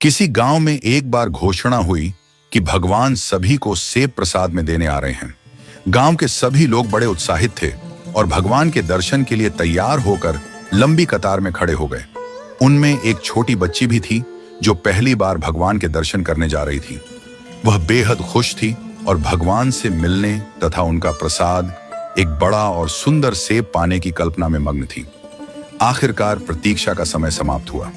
किसी गांव में एक बार घोषणा हुई कि भगवान सभी को सेब प्रसाद में देने आ रहे हैं। गांव के सभी लोग बड़े उत्साहित थे और भगवान के दर्शन के लिए तैयार होकर लंबी कतार में खड़े हो गए। उनमें एक छोटी बच्ची भी थी जो पहली बार भगवान के दर्शन करने जा रही थी। वह बेहद खुश थी और भगवान से मिलने तथा उनका प्रसाद, एक बड़ा और सुंदर सेब पाने की कल्पना में मग्न थी। आखिरकार प्रतीक्षा का समय समाप्त हुआ।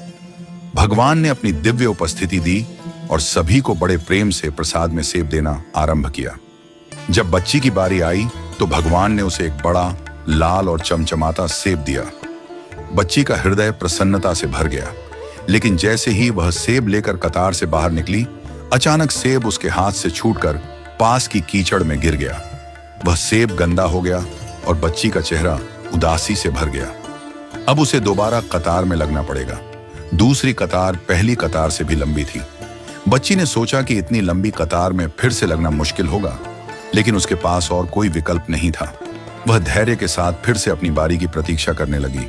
भगवान ने अपनी दिव्य उपस्थिति दी और सभी को बड़े प्रेम से प्रसाद में सेब देना आरंभ किया। जब बच्ची की बारी आई तो भगवान ने उसे एक बड़ा, लाल और चमचमाता सेब दिया। बच्ची का हृदय प्रसन्नता से भर गया, लेकिन जैसे ही वह सेब लेकर कतार से बाहर निकली, अचानक सेब उसके हाथ से छूटकर पास की कीचड़ में गिर गया। वह सेब गंदा हो गया और बच्ची का चेहरा उदासी से भर गया। अब उसे दोबारा कतार में लगना पड़ेगा। दूसरी कतार पहली कतार से भी लंबी थी। बच्ची ने सोचा कि इतनी लंबी कतार में फिर से लगना मुश्किल होगा, लेकिन उसके पास और कोई विकल्प नहीं था। वह धैर्य के साथ फिर से अपनी बारी की प्रतीक्षा करने लगी।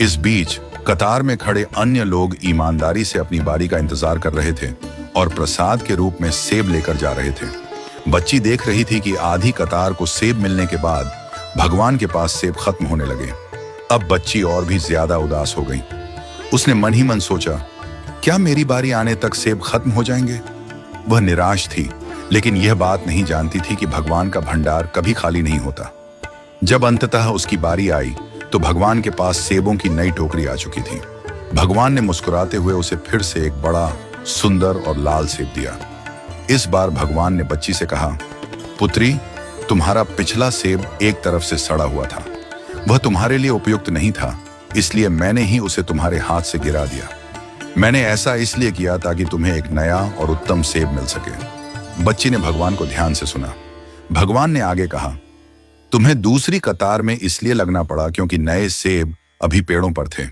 इस बीच कतार में खड़े अन्य लोग ईमानदारी से अपनी बारी का इंतजार कर रहे थे और प्रसाद के रूप में सेब लेकर जा रहे थे। बच्ची देख रही थी कि आधी कतार को सेब मिलने के बाद भगवान के पास सेब खत्म होने लगे। अब बच्ची और भी ज्यादा उदास हो गई। उसने मन ही मन सोचा, क्या मेरी बारी आने तक सेब खत्म हो जाएंगे? वह निराश थी, लेकिन यह बात नहीं जानती थी कि भगवान का भंडार कभी खाली नहीं होता। जब अंततः उसकी बारी आई तो भगवान के पास सेबों की नई टोकरी आ चुकी थी। भगवान ने मुस्कुराते हुए उसे फिर से एक बड़ा, सुंदर और लाल सेब दिया। इस बार भगवान ने बच्ची से कहा, पुत्री, तुम्हारा पिछला सेब एक तरफ से सड़ा हुआ था। वह तुम्हारे लिए उपयुक्त नहीं था, इसलिए मैंने ही उसे तुम्हारे हाथ से गिरा दिया। मैंने ऐसा इसलिए किया ताकि तुम्हें एक नया और उत्तम सेब मिल सके। बच्ची ने भगवान को ध्यान से सुना। भगवान ने आगे कहा, तुम्हें दूसरी कतार में इसलिए लगना पड़ा क्योंकि नए सेब अभी पेड़ों पर थे।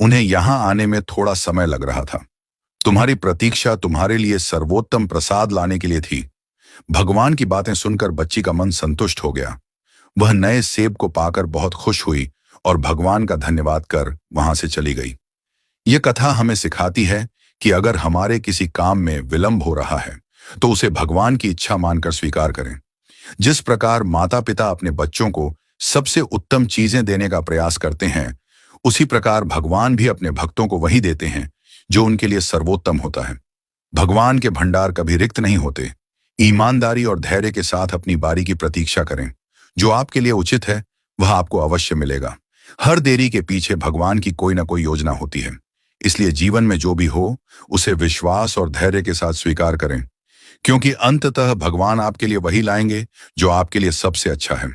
उन्हें यहां आने में थोड़ा समय लग रहा था। तुम्हारी प्रतीक्षा तुम्हारे लिए सर्वोत्तम प्रसाद लाने के लिए थी। भगवान की बातें सुनकर बच्ची का मन संतुष्ट हो गया। वह नए सेब को पाकर बहुत खुश हुई और भगवान का धन्यवाद कर वहां से चली गई। यह कथा हमें सिखाती है कि अगर हमारे किसी काम में विलंब हो रहा है तो उसे भगवान की इच्छा मानकर स्वीकार करें। जिस प्रकार माता पिता अपने बच्चों को सबसे उत्तम चीजें देने का प्रयास करते हैं, उसी प्रकार भगवान भी अपने भक्तों को वही देते हैं जो उनके लिए सर्वोत्तम होता है। भगवान के भंडार कभी रिक्त नहीं होते। ईमानदारी और धैर्य के साथ अपनी बारी की प्रतीक्षा करें। जो आपके लिए उचित है वह आपको अवश्य मिलेगा। हर देरी के पीछे भगवान की कोई ना कोई योजना होती है। इसलिए जीवन में जो भी हो उसे विश्वास और धैर्य के साथ स्वीकार करें, क्योंकि अंततः भगवान आपके लिए वही लाएंगे जो आपके लिए सबसे अच्छा है।